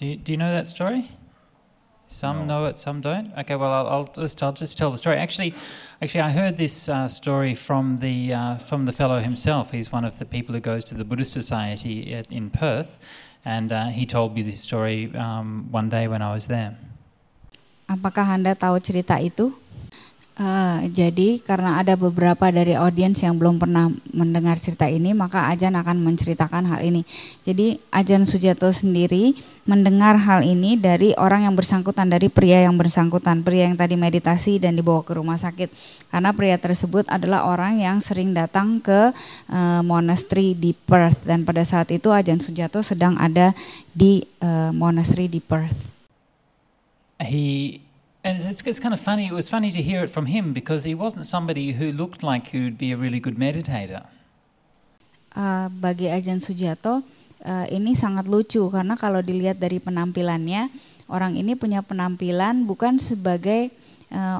Do you know that story? Some know it, some don't. Okay, well I'll just tell the story. Actually, I heard this story from the fellow himself. He's one of the people who goes to the Buddhist Society in Perth, and he told me this story one day when I was there. Apakah Anda tahu cerita itu? Jadi karena ada beberapa dari audiens yang belum pernah mendengar cerita ini, maka Ajahn akan menceritakan hal ini. Jadi Ajahn Sujato sendiri mendengar hal ini dari orang yang bersangkutan, dari pria yang bersangkutan, pria yang tadi meditasi dan dibawa ke rumah sakit. Karena pria tersebut adalah orang yang sering datang ke monastery di Perth, dan pada saat itu Ajahn Sujato sedang ada di monastery di Perth. And it's kind of funny. It was funny to hear it from him because he wasn't somebody who looked like he would be a really good meditator. Bagi Ajahn Sujato ini sangat lucu karena kalau dilihat dari penampilannya, orang ini punya penampilan bukan sebagai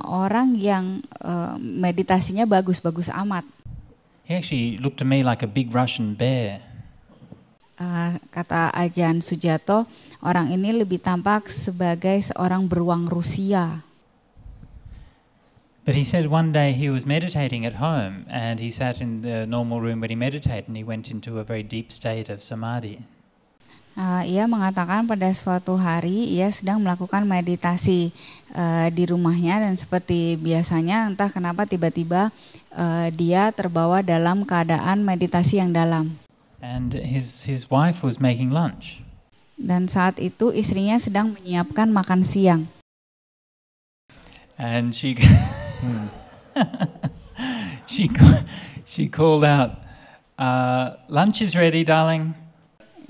orang yang meditasinya bagus-bagus amat. He actually looked to me like a big Russian bear. Kata Ajahn Sujato, orang ini lebih tampak sebagai seorang beruang Rusia. But he said one day he was meditating at home and he sat in the normal room when he meditated and he went into a very deep state of samadhi. Ia mengatakan pada suatu hari ia sedang melakukan meditasi di rumahnya dan seperti biasanya entah kenapa tiba-tiba dia terbawa dalam keadaan meditasi yang dalam. And his wife was making lunch. Dan saat itu istrinya sedang menyiapkan makan siang. And she she called out, "Lunch is ready, darling."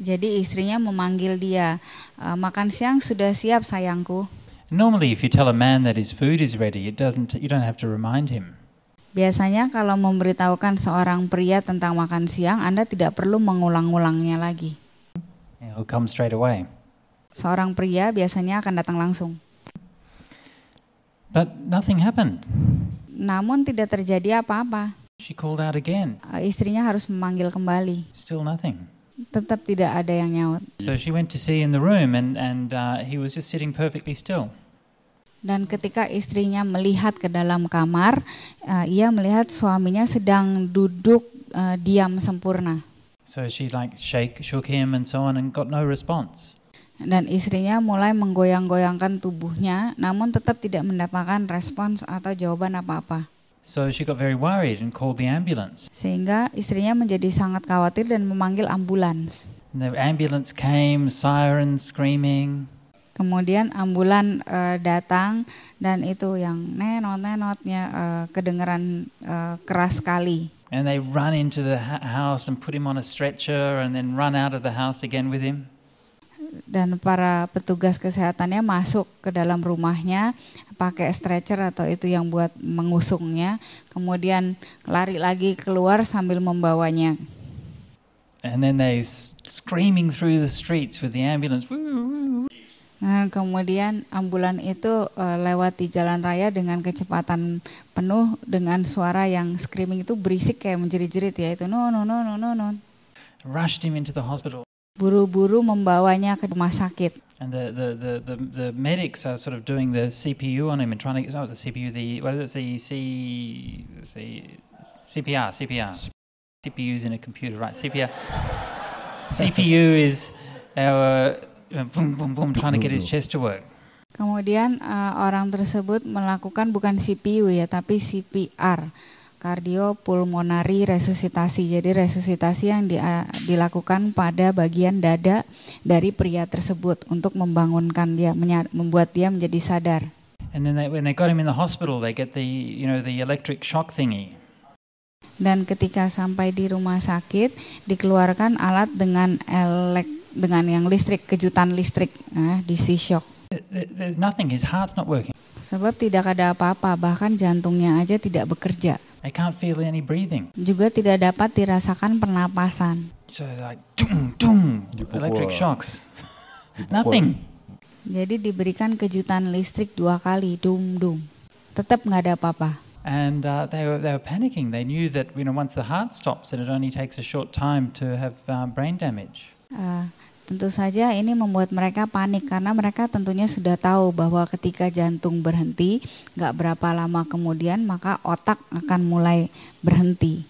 Jadi istrinya memanggil dia, makan siang sudah siap sayangku. Normally, if you tell a man that his food is ready, you don't have to remind him. Biasanya kalau memberitahukan seorang pria tentang makan siang, Anda tidak perlu mengulang-ulangnya lagi. He'll come straight away. Seorang pria biasanya akan datang langsung. But nothing happened. Namun tidak terjadi apa-apa. She called out again. Istrinya harus memanggil kembali. Still nothing. Tetap tidak ada yang nyaut. So she went to see in the room and he was just sitting perfectly still. Dan ketika istrinya melihat ke dalam kamar, ia melihat suaminya sedang duduk diam sempurna. So she shook him and so on and got no response. Dan istrinya mulai menggoyang-goyangkan tubuhnya, namun tetap tidak mendapatkan respons atau jawaban apa-apa. So she got very worried and called the ambulance. Sehingga istrinya menjadi sangat khawatir dan memanggil ambulans. And the ambulance came, siren screaming. Kemudian ambulan datang dan itu yang nenot-nenotnya kedengeran keras sekali. And they run into the house and put him on a stretcher and then run out of the house again with him. Dan para petugas kesehatannya masuk ke dalam rumahnya pakai stretcher atau itu yang buat mengusungnya. Kemudian lari lagi keluar sambil membawanya. And then they screaming through the streets with the ambulance. Nah, kemudian ambulan itu lewat di jalan raya dengan kecepatan penuh dengan suara yang screaming itu berisik kayak menjerit-jerit ya itu no. Rushed him into the hospital. Buru-buru membawanya ke rumah sakit. And the medics are sort of doing the CPU on him and trying to get the CPU CPR. CPU's in a computer, right? CPR. CPU is our boom, boom, boom, trying to get his chest to work. Kemudian orang tersebut melakukan bukan CPU ya, tapi CPR, kardiopulmonari resusitasi. Jadi resusitasi yang dilakukan pada bagian dada dari pria tersebut untuk membangunkan dia, membuat dia menjadi sadar. And then when they got him in the hospital, they get the electric shock thingy. Dan ketika sampai di rumah sakit, dikeluarkan alat dengan yang listrik, kejutan listrik, DC shock. There's nothing, his heart's not working. Sebab tidak ada apa-apa, bahkan jantungnya aja tidak bekerja. I can't feel any breathing. Juga tidak dapat dirasakan pernapasan. So like, dum, electric shocks. Nothing. Jadi diberikan kejutan listrik 2 kali, dum. Tetap nggak ada apa-apa. And they were panicking. They knew that once the heart stops, that it only takes a short time to have brain damage. Tentu saja ini membuat mereka panik karena mereka tentunya sudah tahu bahwa ketika jantung berhenti, nggak berapa lama kemudian maka otak akan mulai berhenti.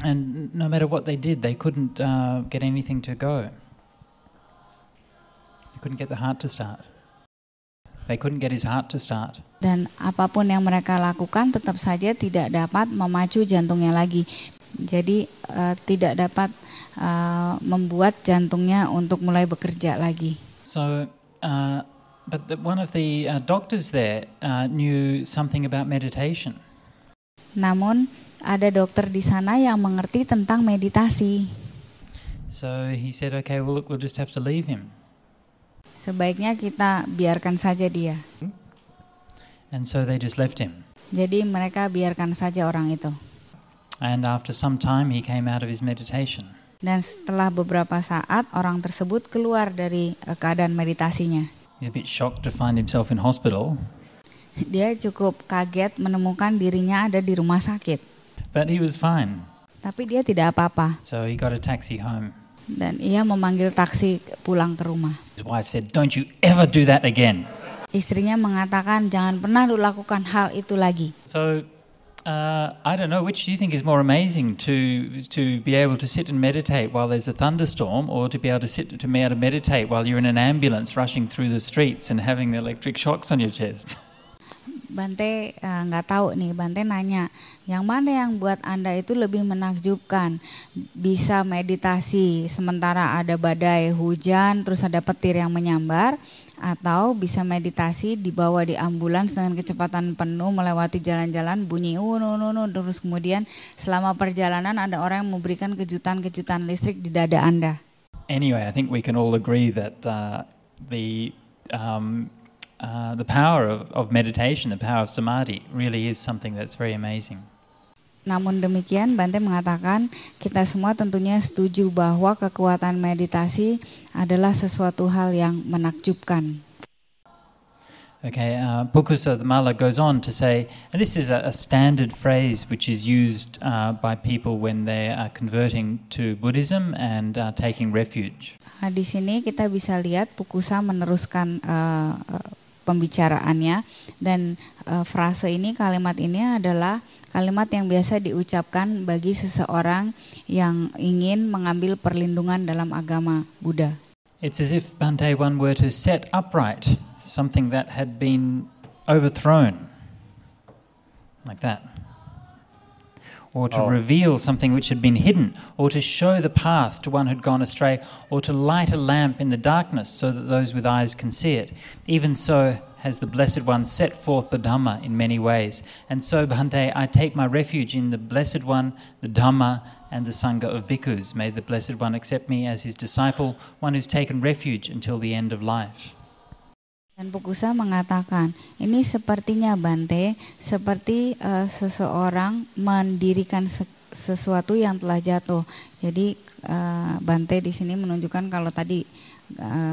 And no matter what they did, they couldn't get anything to go. They couldn't get the heart to start. They couldn't get his heart to start. Dan apapun yang mereka lakukan tetap saja tidak dapat memacu jantungnya lagi. Jadi tidak dapat membuat jantungnya untuk mulai bekerja lagi. So, but one of the doctors there knew something about meditation. Namun ada dokter di sana yang mengerti tentang meditasi. So he said, okay, well look, we'll just have to leave him. Sebaiknya kita biarkan saja dia. And so they just left him. Jadi mereka biarkan saja orang itu. And after some time he came out of his meditation. Dan setelah beberapa saat orang tersebut keluar dari keadaan meditasinya. He's a bit shocked to find himself in hospital. Dia cukup kaget menemukan dirinya ada di rumah sakit. But he was fine. Tapi dia tidak apa-apa. So he got a taxi home. Dan ia memanggil taksi pulang ke rumah. His wife said, "Don't you ever do that again." Istrinya mengatakan, jangan pernah lu lakukan hal itu lagi. So, I don't know, which do you think is more amazing, to be able to sit and meditate while there's a thunderstorm, or to be able to meditate while you're in an ambulance rushing through the streets and having the electric shocks on your chest? Bante nggak tahu nih, Bante nanya, yang mana yang buat Anda itu lebih menakjubkan? Bisa meditasi sementara ada badai hujan, terus ada petir yang menyambar, atau bisa meditasi dibawa di ambulans dengan kecepatan penuh melewati jalan-jalan bunyi terus kemudian selama perjalanan ada orang yang memberikan kejutan-kejutan listrik di dada Anda. Anyway, I think we can all agree that the power of meditation, the power of samadhi, really is something that's very amazing. Namun demikian, Bante mengatakan kita semua tentunya setuju bahwa kekuatan meditasi adalah sesuatu hal yang menakjubkan. Okay, Bhikkhu Mala goes on to say, and this is a standard phrase which is used by people when they are converting to Buddhism and taking refuge. Di sini kita bisa lihat Pukusa meneruskan pembicaraannya dan frase ini, kalimat ini adalah kalimat yang biasa diucapkan bagi seseorang yang ingin mengambil perlindungan dalam agama Buddha. It's as if, Bhante, one were to set upright something that had been overthrown, like that. Or to reveal something which had been hidden, or to show the path to one who had gone astray, or to light a lamp in the darkness so that those with eyes can see it. Even so has the Blessed One set forth the Dhamma in many ways. And so, Bhante, I take my refuge in the Blessed One, the Dhamma, and the Sangha of Bhikkhus. May the Blessed One accept me as his disciple, one who's taken refuge until the end of life. Dan Pukusa mengatakan, ini sepertinya Bante, seperti seseorang mendirikan sesuatu yang telah jatuh. Jadi Bante di sini menunjukkan kalau tadi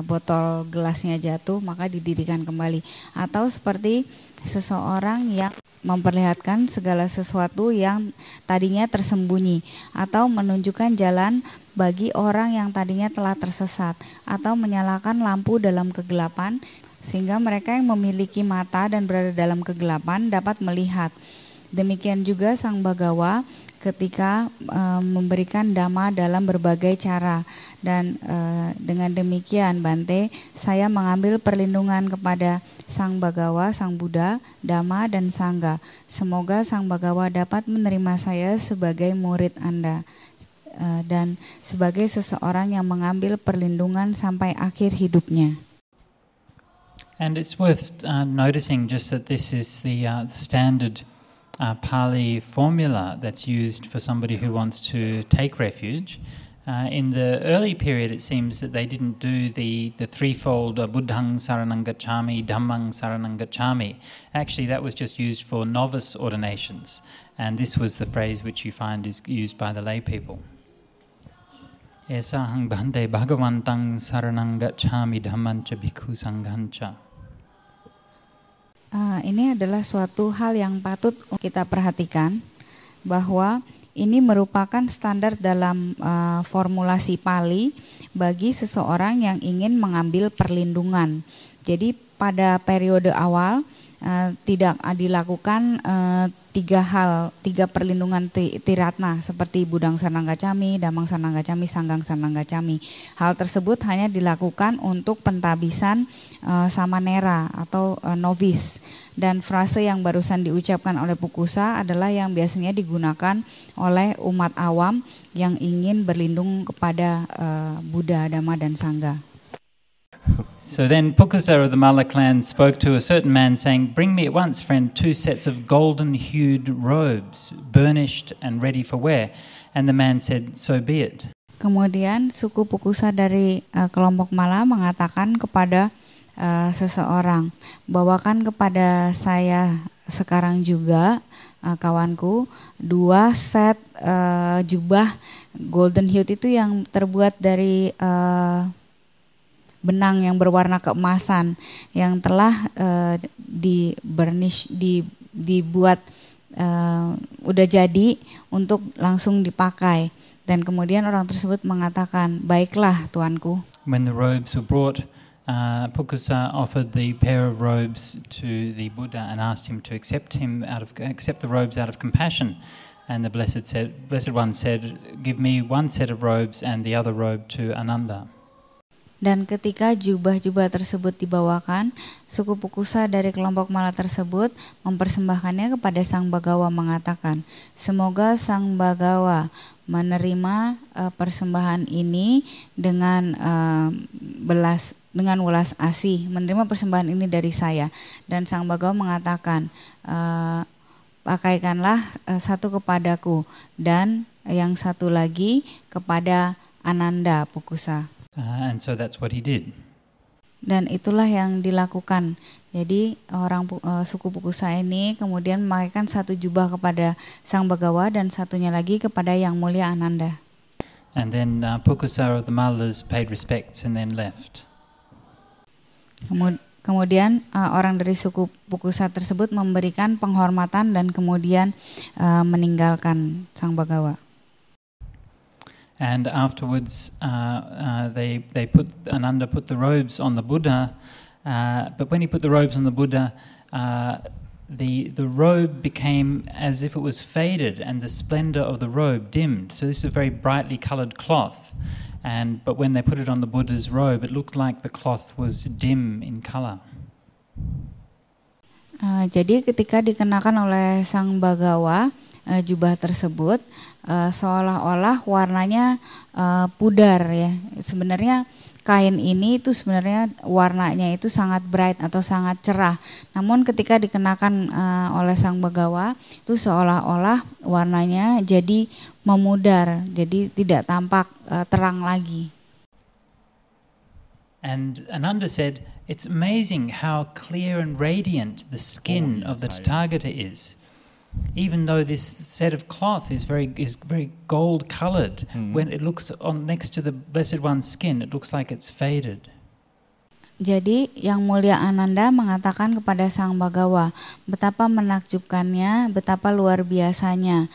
botol gelasnya jatuh maka didirikan kembali. Atau seperti seseorang yang memperlihatkan segala sesuatu yang tadinya tersembunyi, atau menunjukkan jalan bagi orang yang tadinya telah tersesat, atau menyalakan lampu dalam kegelapan sehingga mereka yang memiliki mata dan berada dalam kegelapan dapat melihat. Demikian juga Sang Bhagawa ketika memberikan dhamma dalam berbagai cara. Dan dengan demikian Bante, saya mengambil perlindungan kepada Sang Bhagawa, Sang Buddha, Dhamma, dan Sangha. Semoga Sang Bhagawa dapat menerima saya sebagai murid Anda dan sebagai seseorang yang mengambil perlindungan sampai akhir hidupnya. And it's worth noticing just that this is the standard Pali formula that's used for somebody who wants to take refuge. In the early period, it seems that they didn't do the threefold Buddhang Saranang Gacchami, Dhammang Saranang Gacchami. Actually, that was just used for novice ordinations, and this was the phrase which you find is used by the lay people. Esahang Bhante Bhagavantang Saranang Gacchami Dhammancha Bhikkhu Sanghancha. Ini adalah suatu hal yang patut kita perhatikan, bahwa ini merupakan standar dalam formulasi Pali, bagi seseorang yang ingin mengambil perlindungan. Jadi pada periode awal tidak dilakukan tiga perlindungan tiratna seperti Budang Sarnanggacami, Damang Sarnanggacami, Sanggang Sarnanggacami. Hal tersebut hanya dilakukan untuk pentabisan samanera atau novis. Dan frase yang barusan diucapkan oleh Pukusa adalah yang biasanya digunakan oleh umat awam yang ingin berlindung kepada Buddha, Dhamma, dan Sangha. So then Pukusa of the Malla clan spoke to a certain man saying, "Bring me at once, friend, 2 sets of golden-hued robes, burnished and ready for wear." And the man said, "So be it." Kemudian suku Pukusa dari kelompok Malla mengatakan kepada seseorang, "Bawakan kepada saya sekarang juga, kawanku, 2 set jubah golden hued itu yang terbuat dari benang yang berwarna keemasan yang telah dibuat udah jadi untuk langsung dipakai." Dan kemudian orang tersebut mengatakan, "Baiklah tuanku." When the robes were brought, Pukusa offered the pair of robes to the Buddha and asked him to accept the robes out of compassion. And the Blessed One said, "Give me 1 set of robes and the other robe to Ananda." Dan ketika jubah-jubah tersebut dibawakan, suku Pukusa dari kelompok Malla tersebut mempersembahkannya kepada Sang Bagawa mengatakan, "Semoga Sang Bagawa menerima persembahan ini dengan welas asih, menerima persembahan ini dari saya." Dan Sang Bagawa mengatakan, "Pakaikanlah satu kepadaku dan yang satu lagi kepada Ananda Pukusa." And so that's what he did. Dan itulah yang dilakukan. Jadi orang suku Pukusa ini kemudian memakaikan satu jubah kepada Sang Bagawa dan satunya lagi kepada Yang Mulia Ananda. And then Pukusa of the Mallas paid respects and then left. Kemudian orang dari suku Pukusa tersebut memberikan penghormatan dan kemudian meninggalkan Sang Bagawa. And afterwards, Ananda put the robes on the Buddha. But when he put the robes on the Buddha, the robe became as if it was faded, and the splendor of the robe dimmed. So this is a very brightly colored cloth. But when they put it on the Buddha's robe, it looked like the cloth was dim in color. Jadi ketika dikenakan oleh Sang Bagawa jubah tersebut, seolah-olah warnanya pudar ya. Sebenarnya kain ini itu sebenarnya warnanya itu sangat bright atau sangat cerah. Namun ketika dikenakan oleh Sang Bagawa itu seolah-olah warnanya jadi memudar, jadi tidak tampak terang lagi. And Ananda said, "It's amazing how clear and radiant the skin of the Tathagata is. Even though this set of cloth is very gold colored, when it looks on next to the Blessed One's skin, it looks like it's faded." Jadi Yang Mulia Ananda mengatakan kepada Sang Bagawa, betapa menakjubkannya, betapa luar biasanya,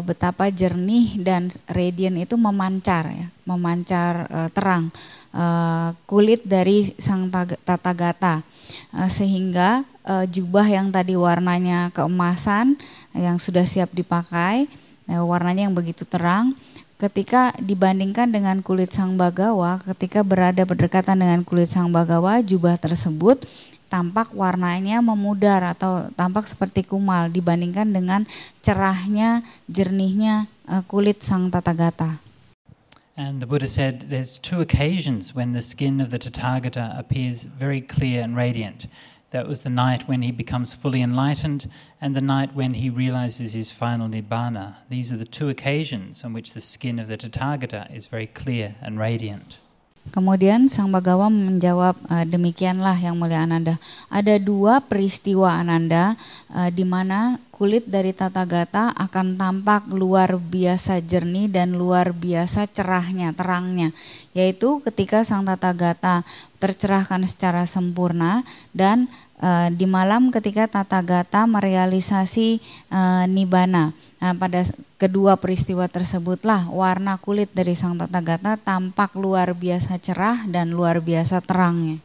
betapa jernih dan radiant itu memancar ya, memancar terang kulit dari Sang Tathagata, sehingga jubah yang tadi warnanya keemasan yang sudah siap dipakai, warnanya yang begitu terang, ketika dibandingkan dengan kulit Sang Bagawa, ketika berada berdekatan dengan kulit Sang Bagawa, jubah tersebut tampak warnanya memudar atau tampak seperti kumal dibandingkan dengan cerahnya, jernihnya kulit Sang Tathagata. And the Buddha said there's 2 occasions when the skin of the Tathagata appears very clear and radiant. That was the night when he becomes fully enlightened and the night when he realizes his final Nibbana. These are the 2 occasions on which the skin of the Tathagata is very clear and radiant. Kemudian Sang Bagawa menjawab, demikianlah Yang Mulia Ananda. Ada 2 peristiwa Ananda di mana kulit dari Tathagata akan tampak luar biasa jernih dan luar biasa cerahnya, terangnya. Yaitu ketika Sang Tathagata tercerahkan secara sempurna, dan di malam ketika Tathagata merealisasi Nibbana. Nah, pada kedua peristiwa tersebutlah warna kulit dari Sang Tathagata tampak luar biasa cerah dan luar biasa terangnya.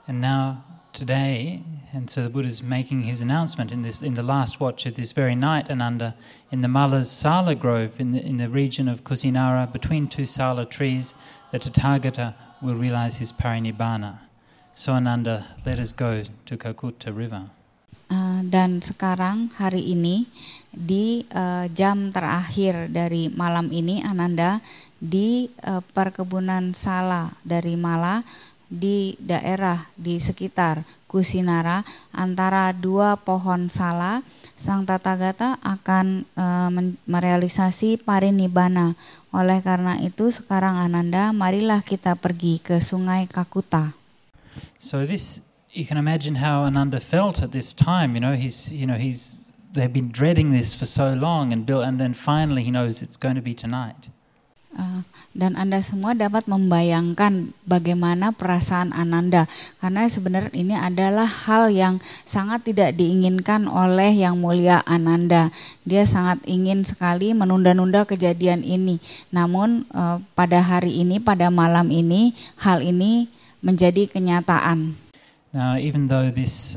And now today, and so the Buddha is making his announcement in the last watch of this very night, Ananda, in the Mala's Sala Grove in the region of Kusinara, between two Sala trees, the Tathagata will realize his parinibbana. So Ananda, let us go to Kakutta River. Dan sekarang hari ini di jam terakhir dari malam ini, Ananda, di perkebunan Sala dari Mala, di daerah di sekitar Kusinara, antara dua pohon Sala, Sang Tathagata akan merealisasi parinibbana. Oleh karena itu sekarang Ananda, marilah kita pergi ke Sungai Kakutta. So this, you can imagine how Ananda felt at this time. They've been dreading this for so long, and then finally he knows it's going to be tonight. Dan Anda semua dapat membayangkan bagaimana perasaan Ananda, karena sebenarnya ini adalah hal yang sangat tidak diinginkan oleh Yang Mulia Ananda. Dia sangat ingin sekali menunda-nunda kejadian ini. Namun pada hari ini, pada malam ini, hal ini menjadi kenyataan. Now, even though this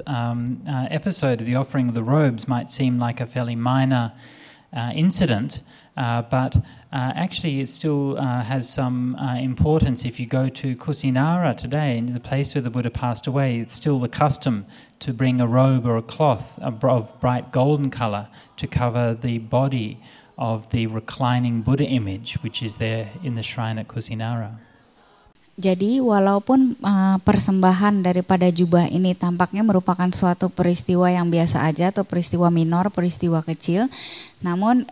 episode of the offering of the robes might seem like a fairly minor incident, but actually it still has some importance. If you go to Kusinara today, in the place where the Buddha passed away, it's still the custom to bring a robe or a cloth of bright golden color to cover the body of the reclining Buddha image, which is there in the shrine at Kusinara. Jadi walaupun persembahan daripada jubah ini tampaknya merupakan suatu peristiwa yang biasa aja atau peristiwa minor, peristiwa kecil, namun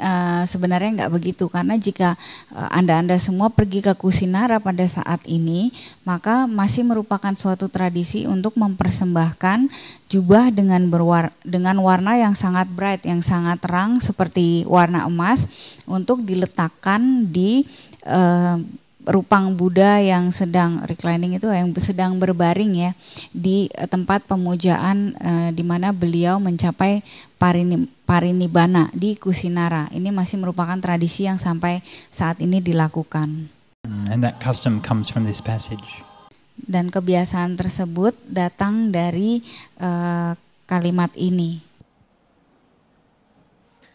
sebenarnya nggak begitu, karena jika Anda semua pergi ke Kusinara pada saat ini, maka masih merupakan suatu tradisi untuk mempersembahkan jubah dengan warna yang sangat bright, yang sangat terang seperti warna emas, untuk diletakkan di rupang Buddha yang sedang reclining, itu yang sedang berbaring ya, di tempat pemujaan di mana beliau mencapai parinibbana di Kusinara. Ini masih merupakan tradisi yang sampai saat ini dilakukan. And that custom comes from this passage. Dan kebiasaan tersebut datang dari kalimat ini.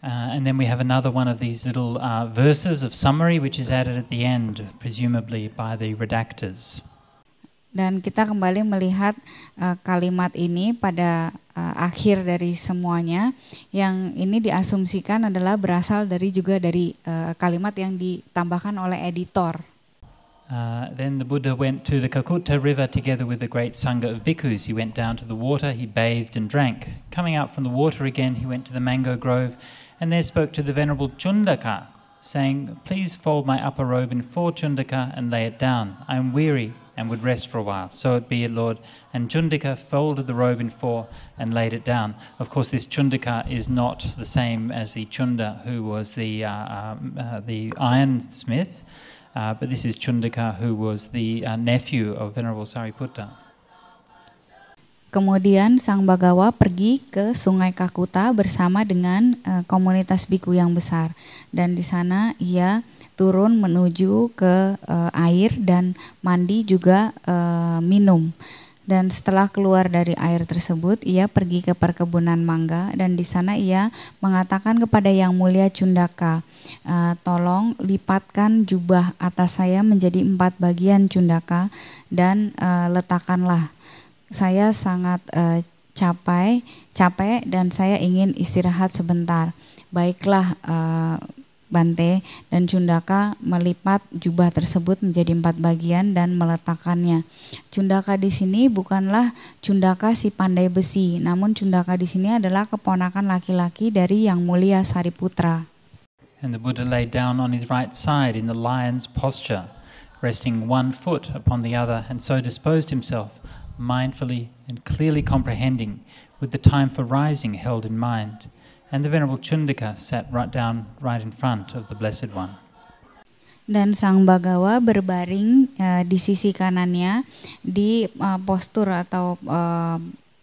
And then we have another one of these little verses of summary which is added at the end, presumably by the redactors. Dan kita kembali melihat kalimat ini pada akhir dari semuanya, yang ini diasumsikan adalah berasal dari kalimat yang ditambahkan oleh editor. Then the Buddha went to the Kakutta river together with the great Sangha of bhikkhus. He went down to the water, he bathed and drank. Coming out from the water again, he went to the mango grove and there spoke to the Venerable Chundaka, saying, "Please fold my upper robe in 4 Chundaka and lay it down. I am weary and would rest for a while." "So it be it, Lord." And Chundaka folded the robe in 4 and laid it down. Of course, this Chundaka is not the same as the Chunda who was the ironsmith, but this is Chundaka who was the nephew of Venerable Sariputta. Kemudian Sang Bhagawa pergi ke Sungai Kakutta bersama dengan komunitas biku yang besar, dan di sana ia turun menuju ke air dan mandi juga minum. Dan setelah keluar dari air tersebut, ia pergi ke perkebunan mangga, dan di sana ia mengatakan kepada Yang Mulia Chundaka, "Tolong lipatkan jubah atas saya menjadi 4 bagian Chundaka dan letakkanlah. Saya sangat capek dan saya ingin istirahat sebentar." "Baiklah Bante." Dan Chundaka melipat jubah tersebut menjadi 4 bagian dan meletakkannya. Chundaka di sini bukanlah Chundaka si pandai besi, namun Chundaka di sini adalah keponakan laki-laki dari Yang Mulia Sariputra. And the Buddha lay down on his right side in the lion's posture, resting one foot upon the other, and so disposed himself, mindfully and clearly comprehending, with the time for rising held in mind. And the Venerable Chundaka sat right in front of the Blessed One. Dan Sang Bagawa berbaring di sisi kanannya di postur atau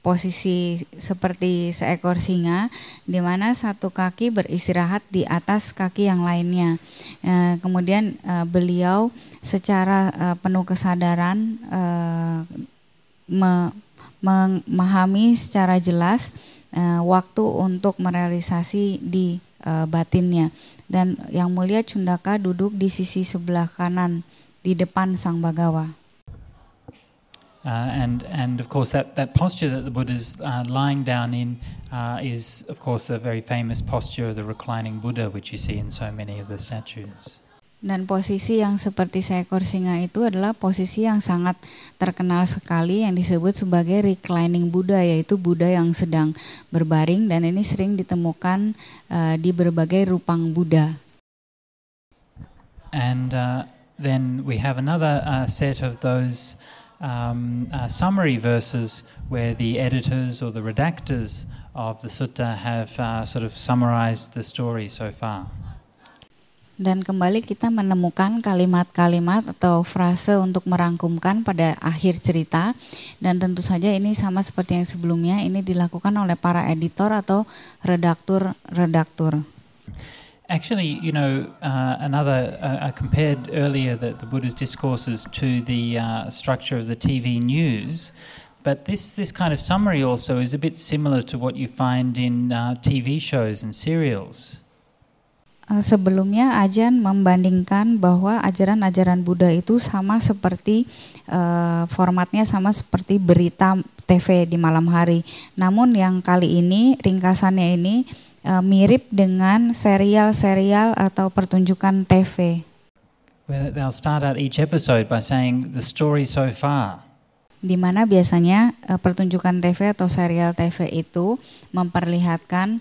posisi seperti seekor singa, di mana satu kaki beristirahat di atas kaki yang lainnya. Kemudian beliau secara penuh kesadaran memahami secara jelas waktu untuk merealisasi di batinnya. Dan Yang Mulia Cundaka duduk di sisi sebelah kanan di depan Sang Bagawa. And of course that posture that the Buddha's lying down in is of course a very famous posture of the reclining Buddha, which you see in so many of the statues. Dan posisi yang seperti seekor singa itu adalah posisi yang sangat terkenal sekali yang disebut sebagai reclining Buddha, yaitu Buddha yang sedang berbaring, dan ini sering ditemukan di berbagai rupang Buddha. And then we have another set of those summary verses where the editors or the redactors of the sutta have sort of summarized the story so far. Dan kembali kita menemukan kalimat-kalimat atau frase untuk merangkumkan pada akhir cerita, dan tentu saja ini sama seperti yang sebelumnya, ini dilakukan oleh para editor atau redaktur. Actually, you know, I compared earlier the Buddha's discourses to the structure of the TV news, but this kind of summary also is a bit similar to what you find in TV shows and serials. Sebelumnya Ajahn membandingkan bahwa ajaran-ajaran Buddha itu sama seperti formatnya sama seperti berita TV di malam hari. Namun yang kali ini ringkasannya ini mirip dengan serial-serial atau pertunjukan TV. Well, they'll start out each episode by saying the story so far. Di mana biasanya pertunjukan TV atau serial TV itu memperlihatkan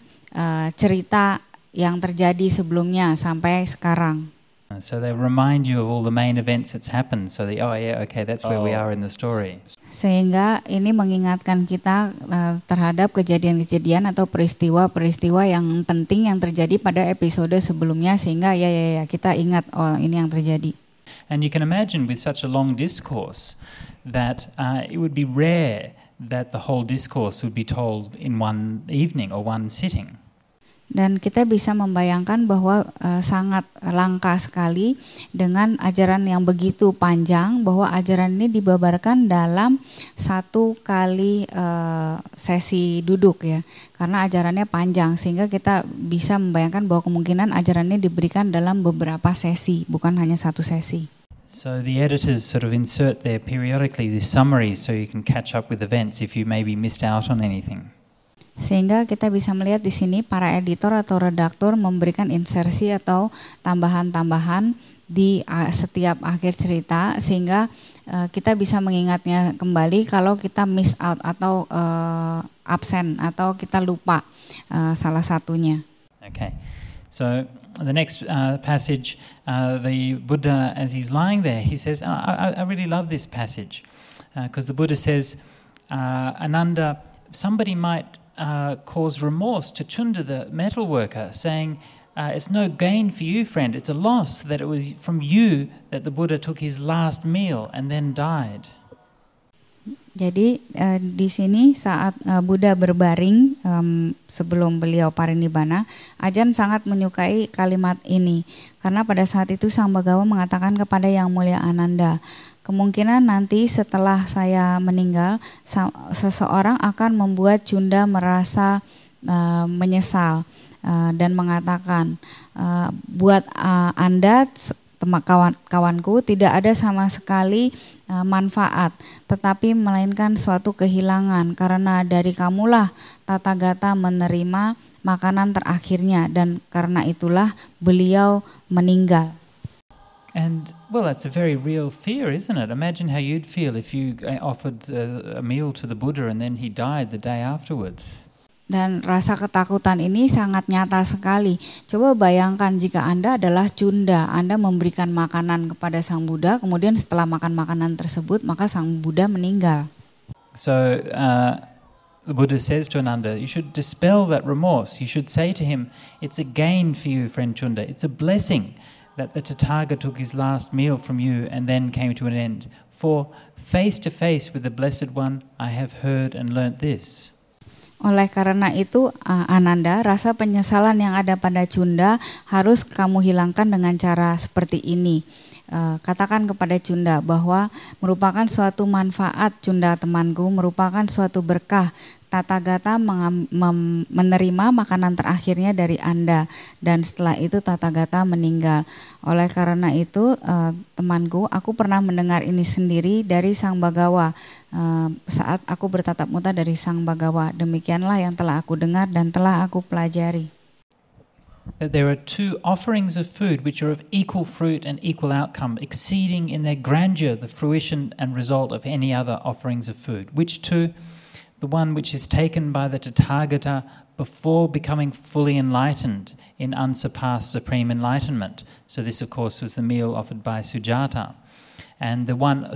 cerita yang terjadi sebelumnya sampai sekarang. So they remind you of all the main events that's happened. So that's where we are in the story. Sehingga ini mengingatkan kita terhadap kejadian-kejadian atau peristiwa-peristiwa yang penting yang terjadi pada episode sebelumnya, sehingga ya kita ingat ini yang terjadi. And you can imagine with such a long discourse that it would be rare that the whole discourse would be told in one evening or one sitting. Dan kita bisa membayangkan bahwa sangat langka sekali dengan ajaran yang begitu panjang, bahwa ajaran ini dibabarkan dalam satu kali sesi duduk ya, karena ajarannya panjang, sehingga kita bisa membayangkan bahwa kemungkinan ajaran ini diberikan dalam beberapa sesi, bukan hanya satu sesi. So the editors sort of insert there periodically this summary so you can catch up with events if you maybe missed out on anything. Sehingga kita bisa melihat di sini para editor atau redaktur memberikan insersi atau tambahan-tambahan di setiap akhir cerita, sehingga kita bisa mengingatnya kembali kalau kita miss out atau absen atau kita lupa salah satunya. Okay, so the next passage, the Buddha, as he's lying there, he says, I really love this passage because the Buddha says, Ananda, somebody might cause remorse to Chunda the metal worker, saying, it's no gain for you, friend, it's a loss that it was from you that the Buddha took his last meal and then died. Jadi di sini saat Buddha berbaring sebelum beliau parinibbana, Ajahn sangat menyukai kalimat ini, karena pada saat itu Sang Bagawa mengatakan kepada Yang Mulia Ananda, kemungkinan nanti setelah saya meninggal, seseorang akan membuat Cunda merasa menyesal dan mengatakan, buat Anda, kawanku, tidak ada sama sekali manfaat, tetapi melainkan suatu kehilangan, karena dari kamulah Tathagata menerima makanan terakhirnya, dan karena itulah beliau meninggal. And well, that's a very real fear, isn't it? Imagine how you'd feel if you offered a meal to the Buddha and then he died the day afterwards. Dan rasa ketakutan ini sangat nyata sekali. Coba bayangkan jika Anda adalah Cunda, Anda memberikan makanan kepada Sang Buddha, kemudian setelah makan makanan tersebut, maka Sang Buddha meninggal. So the Buddha says to Ananda, you should dispel that remorse. You should say to him, it's a gain for you, friend Chunda. It's a blessing that the Tathagata took his last meal from you and then came to an end. For face to face with the Blessed One, I have heard and learnt this. Oleh karena itu, Ananda, rasa penyesalan yang ada pada Cunda harus kamu hilangkan dengan cara seperti ini. Katakan kepada Cunda bahwa merupakan suatu manfaat, Cunda temanku, merupakan suatu berkah. Tathagata menerima makanan terakhirnya dari Anda, dan setelah itu Tathagata meninggal. Oleh karena itu, temanku, aku pernah mendengar ini sendiri dari Sang Bagawa saat aku bertatap muka dari Sang Bagawa. Demikianlah yang telah aku dengar dan telah aku pelajari. That there are two offerings of food which are of equal fruit and equal outcome, exceeding in their grandeur the fruition and result of any other offerings of food. Which two? The one which is taken by the Tathagata before becoming fully enlightened in unsurpassed supreme enlightenment. So this, of course, was the meal offered by Sujata. And the one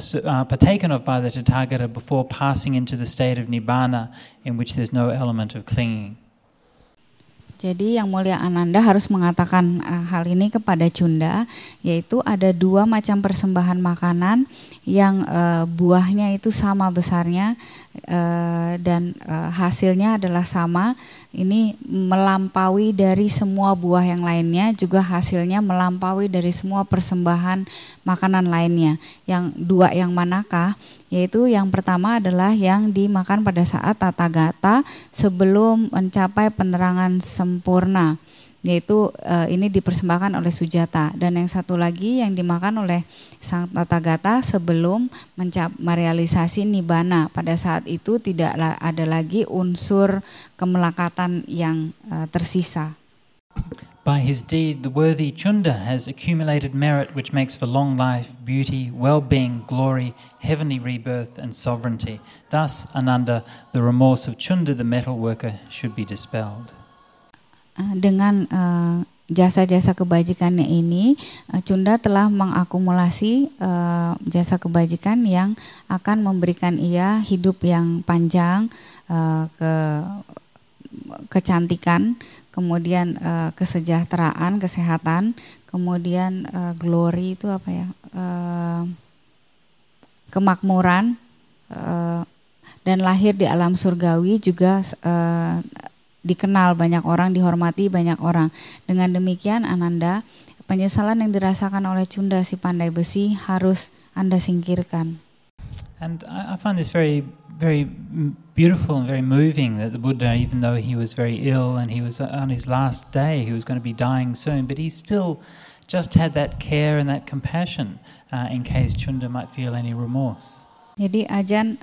partaken of by the Tathagata before passing into the state of Nibbana, in which there's no element of clinging. Jadi Yang Mulia Ananda harus mengatakan hal ini kepada Cunda, yaitu ada dua macam persembahan makanan yang buahnya itu sama besarnya dan hasilnya adalah sama. Ini melampaui dari semua buah yang lainnya, juga hasilnya melampaui dari semua persembahan makanan lainnya. Yang dua yang manakah? Yaitu yang pertama adalah yang dimakan pada saat Tathagata sebelum mencapai penerangan sempurna, yaitu ini dipersembahkan oleh Sujata, dan yang satu lagi yang dimakan oleh Sang Tathagata sebelum merealisasi Nibbana. Pada saat itu tidak ada lagi unsur kemelekatan yang tersisa. By his deed, the worthy Chunda has accumulated merit which makes for long life, beauty, well-being, glory, heavenly rebirth and sovereignty. Thus, Ananda, the remorse of Chunda the metal worker should be dispelled. Dengan jasa-jasa kebajikannya ini, Cunda telah mengakumulasi jasa kebajikan yang akan memberikan ia hidup yang panjang, kecantikan, kemudian kesejahteraan, kesehatan, kemudian glory itu apa ya, kemakmuran, dan lahir di alam surgawi juga dikenal banyak orang, dihormati banyak orang. Dengan demikian Ananda, penyesalan yang dirasakan oleh Cunda si pandai besi harus Anda singkirkan. And I find this very, very beautiful and very moving that the Buddha, even though he was very ill and he was on his last day, he was going to be dying soon, but he still just had that care and that compassion in case Chunda might feel any remorse. Jadi Ajahn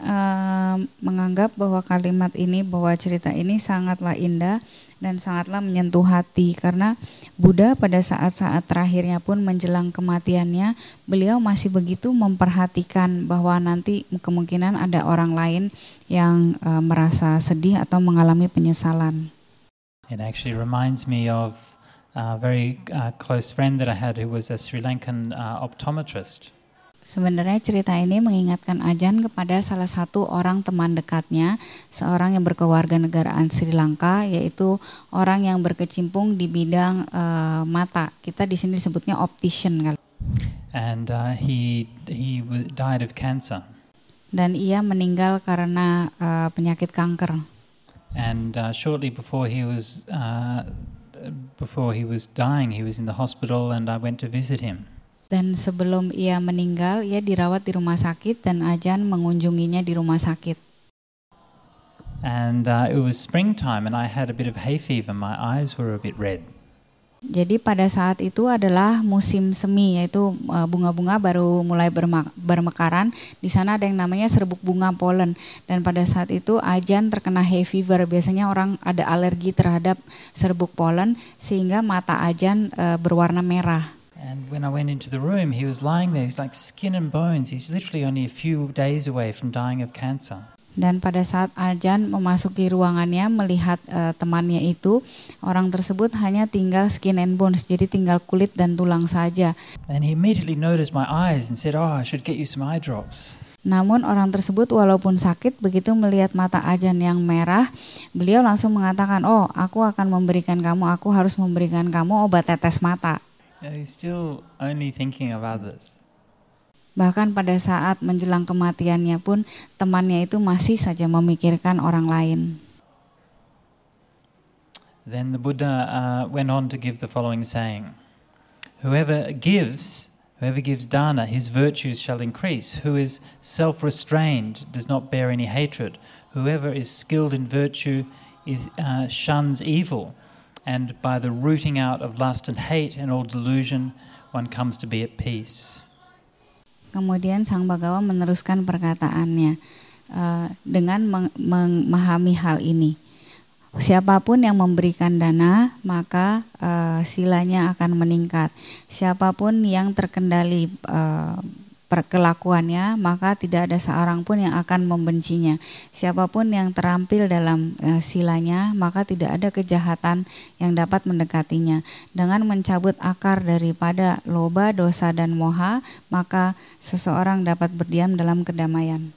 menganggap bahwa kalimat ini, bahwa cerita ini sangatlah indah dan sangatlah menyentuh hati, karena Buddha pada saat-saat terakhirnya pun menjelang kematiannya, beliau masih begitu memperhatikan bahwa nanti kemungkinan ada orang lain yang merasa sedih atau mengalami penyesalan. It actually reminds me of a very close friend that I had who was a Sri Lankan optometrist. Sebenarnya cerita ini mengingatkan Ajahn kepada salah satu orang teman dekatnya, seorang yang berkewarganegaraan Sri Lanka, yaitu orang yang berkecimpung di bidang mata. Kita di sini disebutnya optician. And he died of cancer. Dan ia meninggal karena penyakit kanker. And shortly before he was dying, he was in the hospital, and I went to visit him. Dan sebelum ia meninggal, ia dirawat di rumah sakit dan Ajahn mengunjunginya di rumah sakit. And it was springtime and I had a bit of hay fever. My eyes were a bit red. Jadi pada saat itu adalah musim semi, yaitu bunga-bunga baru mulai bermekaran. Di sana ada yang namanya serbuk bunga polen. Dan pada saat itu Ajahn terkena hay fever. Biasanya orang ada alergi terhadap serbuk polen sehingga mata Ajahn berwarna merah. And when I went into the room, he was lying there. He's like skin and bones. He's literally only a few days away from dying of cancer. Dan pada saat Ajahn memasuki ruangannya melihat temannya itu, orang tersebut hanya tinggal skin and bones, jadi tinggal kulit dan tulang saja. And he immediately noticed my eyes and said, "Oh, I should get you some eye drops." Namun orang tersebut walaupun sakit, begitu melihat mata Ajahn yang merah, beliau langsung mengatakan, "Oh, aku akan memberikan kamu, aku harus memberikan kamu obat tetes mata." He's still only thinking of others. Bahkan pada saat menjelang kematiannya pun temannya itu masih saja memikirkan orang lain. Then the Buddha went on to give the following saying: Whoever gives dana, his virtues shall increase. Who is self-restrained does not bear any hatred. Whoever is skilled in virtue shuns evil. And by the rooting out of lust and hate and all delusion, one comes to be at peace. Kemudian Sang Bhagawa meneruskan perkataannya dengan memahami hal ini. Siapapun yang memberikan dana, maka silanya akan meningkat. Siapapun yang terkendali perkelakuannya, maka tidak ada seorang pun yang akan membencinya. Siapapun yang terampil dalam silanya, maka tidak ada kejahatan yang dapat mendekatinya. Dengan mencabut akar daripada loba, dosa, dan moha, maka seseorang dapat berdiam dalam kedamaian.